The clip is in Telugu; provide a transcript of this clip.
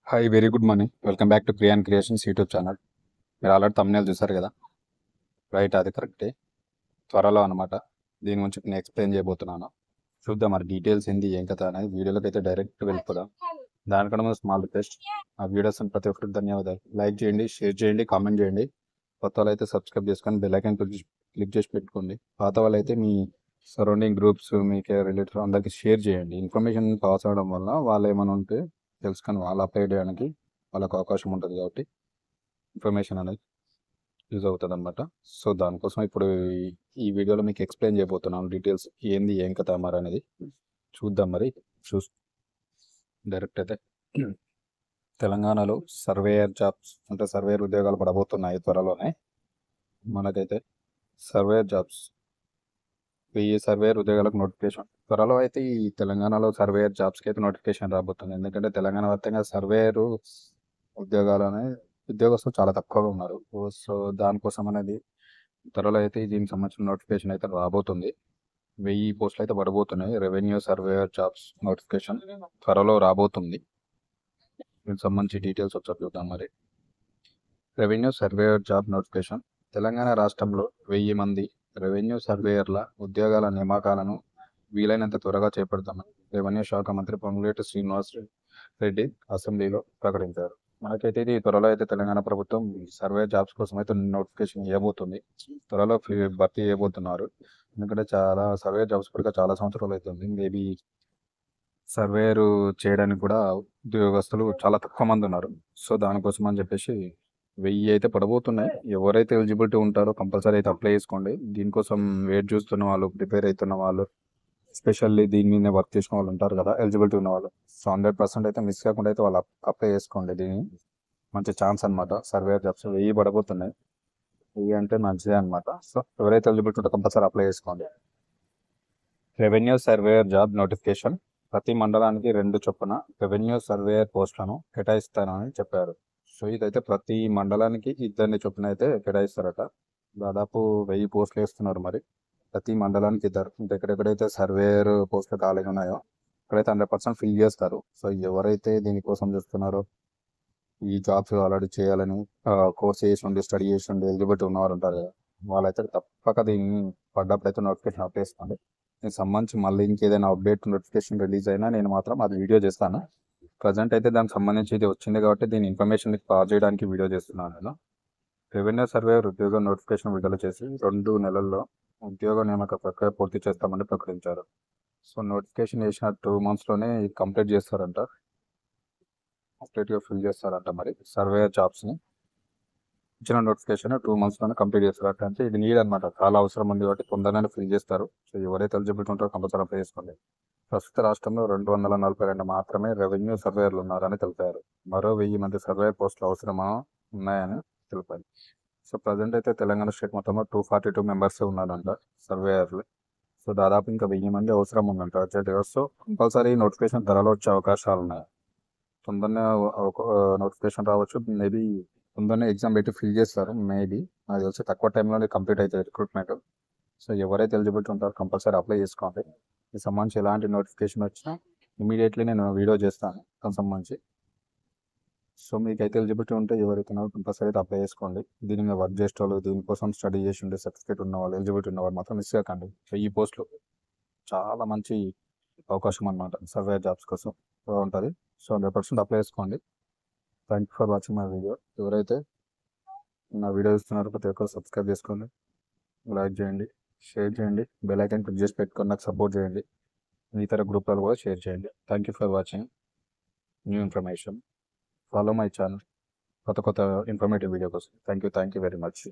Hi very good morning. Welcome back to Kriyan creations YouTube channel. మీరు ఆల్రెడీ thumbnail చూసారు కదా, రైట్? అది కరెక్టే. త్వరలో అనమాట దీని గురించి నేను ఎక్స్ప్లెయిన్ చేయబోతున్నాను. చూద్దాం మరి డీటెయిల్స్ ఏంది ఏం కథ అనేది. వీడియోలోకి అయితే డైరెక్ట్ వెళ్ళిపోదాం. దానికన్నా ముందు స్మాల్ రిక్వెస్ట్, ఆ వీడియోస్ ప్రతి ఒక్కరికి ధన్యవాదాలు. లైక్ చేయండి, షేర్ చేయండి, కామెంట్ చేయండి. కొత్త వాళ్ళు అయితే సబ్స్క్రైబ్ చేసుకొని బెల్ ఐకాన్ క్లిక్ చేసి పెట్టుకోండి. పాత వాళ్ళు అయితే మీ సరౌండింగ్ గ్రూప్స్, మీకు రిలేటివ్ అందరికీ షేర్ చేయండి. ఇన్ఫర్మేషన్ పాస్ అవడం వల్ల వాళ్ళు ఏమైనా ఉంటే తెలుసుకొని వాళ్ళు అప్లై చేయడానికి వాళ్ళకు అవకాశం ఉంటుంది, కాబట్టి ఇన్ఫర్మేషన్ అనేది యూజ్ అవుతుంది అనమాట. సో దానికోసం ఇప్పుడు ఈ వీడియోలో మీకు ఎక్స్ప్లెయిన్ చేయబోతున్నాను డీటెయిల్స్ ఏంది ఏం కథ మరి అనేది. చూద్దాం మరి. డైరెక్ట్ అయితే తెలంగాణలో సర్వేయర్ జాబ్స్ అంటే సర్వేయర్ ఉద్యోగాలు పడబోతున్నాయి త్వరలోనే. మనకైతే సర్వేయర్ జాబ్స్ 1000 సర్వేయర్ ఉద్యోగాలకు నోటిఫికేషన్ త్వరలో అయితే ఈ తెలంగాణలో సర్వేయర్ జాబ్స్కి అయితే నోటిఫికేషన్ రాబోతుంది. ఎందుకంటే తెలంగాణ వ్యాప్తంగా సర్వేయర్ ఉద్యోగస్తులు చాలా తక్కువగా ఉన్నారు. సో దానికోసం అనేది త్వరలో అయితే దీనికి సంబంధించిన నోటిఫికేషన్ అయితే రాబోతుంది. 1000 పోస్టులు అయితే పడబోతున్నాయి. రెవెన్యూ సర్వేయర్ జాబ్స్ నోటిఫికేషన్ త్వరలో రాబోతుంది. దీనికి సంబంధించి డీటెయిల్స్ వచ్చి చూద్దాం మరి. Revenue surveyor job notification. Telangana రాష్ట్రంలో 1000 మంది రెవెన్యూ సర్వేయర్ల ఉద్యోగాల నియామకాలను వీలైనంత త్వరగా చేపడతామని రెవెన్యూ శాఖ మంత్రి పొంగులేటి శ్రీనివాస్ రెడ్డి అసెంబ్లీలో ప్రకటించారు. మనకైతే ఇది త్వరలో అయితే తెలంగాణ ప్రభుత్వం సర్వే జాబ్స్ కోసం అయితే నోటిఫికేషన్ ఇవ్వబోతుంది. త్వరలో భర్తీ చేయబోతున్నారు. ఎందుకంటే చాలా సర్వే జాబ్స్ కూడా చాలా సంవత్సరాలు అవుతుంది. మేబీ సర్వేరు చేయడానికి కూడా ఉద్యోగస్తులు చాలా తక్కువ మంది ఉన్నారు. సో దానికోసం అని చెప్పేసి 1000 అయితే పడబోతున్నాయి. ఎవరైతే ఎలిజిబిలిటీ ఉంటారో కంపల్సరీ అయితే అప్లై చేసుకోండి. దీనికోసం వెయిట్ చూస్తున్న వాళ్ళు, ప్రిపేర్ అవుతున్న వాళ్ళు, ఎస్పెషల్లీ దీని మీద వర్క్ చేసిన వాళ్ళు ఉంటారు కదా, ఎలిజిబిలిటీ ఉన్న వాళ్ళు. సో 100% అయితే మిస్ కాకుండా అయితే వాళ్ళు అప్లై చేసుకోండి. దీని మంచి ఛాన్స్ అనమాట. Surveyor jobs 1000 పడబోతున్నాయి. 1000 అంటే మంచిదే అనమాట. సో ఎవరైతే ఎలిజిబిలిటీ ఉంటే కంపల్సరీ అప్లై చేసుకోండి. Revenue surveyor job notification. ప్రతి మండలానికి 2 చొప్పున రెవెన్యూ సర్వేయర్ పోస్టులను కేటాయిస్తానని చెప్పారు. సో ఇదైతే ప్రతి మండలానికి 2 చొప్పున అయితే కేటాయిస్తారట. దాదాపు 1000 పోస్టులు వేస్తున్నారు. మరి ప్రతి మండలానికి 2. ఎక్కడెక్కడైతే సర్వేయర్ పోస్టులు ఖాళీగా ఉన్నాయో అక్కడైతే 100% ఫిల్ చేస్తారు. సో ఎవరైతే దీనికోసం చూస్తున్నారో, ఈ జాబ్స్ ఆల్రెడీ చేయాలని కోర్స్ చేసి ఉండి, స్టడీ చేసి ఉండి ఎలిజిబిలిటీ ఉన్నవారు ఉంటారు కదా, వాళ్ళైతే తప్పక దీన్ని పడ్డప్పుడు అయితే నోటిఫికేషన్ అప్లై చేసుకోండి. దీనికి సంబంధించి మళ్ళీ ఇంకేదైనా అప్డేట్ నోటిఫికేషన్ రిలీజ్ అయినా నేను మాత్రం అది వీడియో చేస్తాను. ప్రజెంట్ అయితే దానికి సంబంధించి ఇది వచ్చింది కాబట్టి దీని ఇన్ఫర్మేషన్ పాస్ చేయడానికి వీడియో చేస్తున్నాను నేను. రెవెన్యూ సర్వేయర్ ఉద్యోగ నోటిఫికేషన్ విడుదల చేసి 2 నెలల్లో ఉద్యోగ నియామక ప్రక్రియ పూర్తి చేస్తామని ప్రకటించారు. సో నోటిఫికేషన్ చేసిన 2 monthsలోనే ఇది కంప్లీట్ చేస్తారంట. కంప్లీట్గా ఫిల్ చేస్తారంట. మరి సర్వేయర్ జాబ్స్ని ఇచ్చిన నోటిఫికేషన్ 2 monthsలోనే కంప్లీట్ చేస్తారంట. అంటే ఇది నీడ్ అనమాట, చాలా అవసరం ఉంది కాబట్టి తొందరగానే ఫిల్ చేస్తారు. సో ఎవరైతే ఎలిజిబిలిటీ ఉంటారో కంపల్సరీ అప్లై చేసుకోండి. ప్రస్తుత రాష్ట్రంలో 242 మాత్రమే రెవెన్యూ సర్వేయర్లు ఉన్నారని తెలిపారు. మరో 1000 మంది సర్వేయర్ పోస్టులు అవసరమా ఉన్నాయని తెలిపారు. సో ప్రజెంట్ అయితే తెలంగాణ స్టేట్ మొత్తంలో 242 మెంబర్స్ ఉన్నారంట సర్వేయర్లు. సో దాదాపు ఇంకా 1000 మంది అవసరం ఉందంట అర్జెంట్గా. సో కంపల్సరీ నోటిఫికేషన్ త్వరలో వచ్చే అవకాశాలు ఉన్నాయి. తొందరనే నోటిఫికేషన్ రావచ్చు. మేబీ తొందరనే ఎగ్జామ్ పెట్టి ఫిల్ చేస్తారు. మేబీ నాకు తెలిసి తక్కువ టైంలోనే కంప్లీట్ అవుతుంది రిక్రూట్మెంట్. సో ఎవరైతే ఎలిజిబిలిటీ ఉంటారో కంపల్సరీ అప్లై చేసుకోండి. దీనికి సంబంధించి ఎలాంటి నోటిఫికేషన్ వచ్చినా ఇమీడియట్లీ నేను వీడియో చేస్తాను దానికి సంబంధించి. సో మీకైతే ఎలిజిబిలిటీ ఉంటే ఎవరైతే ఉన్నారో కంపల్సరీ అయితే అప్లై చేసుకోండి. దీని మీద వర్క్ చేసేవాళ్ళు, దీనికోసం స్టడీ చేసి ఉండే సర్టిఫికేట్ ఉన్నవాళ్ళు, ఎలిజిబిలిటీ ఉన్నవాళ్ళు మాత్రం మిస్ కాకండి. సో ఈ పోస్టులు చాలా మంచి అవకాశం అనమాట, సర్వే జాబ్స్ కోసం ఉంటుంది. సో 100% అప్లై చేసుకోండి. Thank you for watching my video. ఎవరైతే నా వీడియో చూస్తున్నారో ప్రతి ఒక్కరు సబ్స్క్రైబ్ చేసుకోండి, లైక్ చేయండి, షేర్ చేయండి, బెల్ ఐకాన్ క్లిక్ చేసి పెట్టుకొని నాకు సపోర్ట్ చేయండి. ఇతర గ్రూప్లలో కూడా షేర్ చేయండి. Thank you for watching new information. Follow my channel కొత్త కొత్త ఇన్ఫర్మేటివ్ వీడియో కోసం. Thank you very much.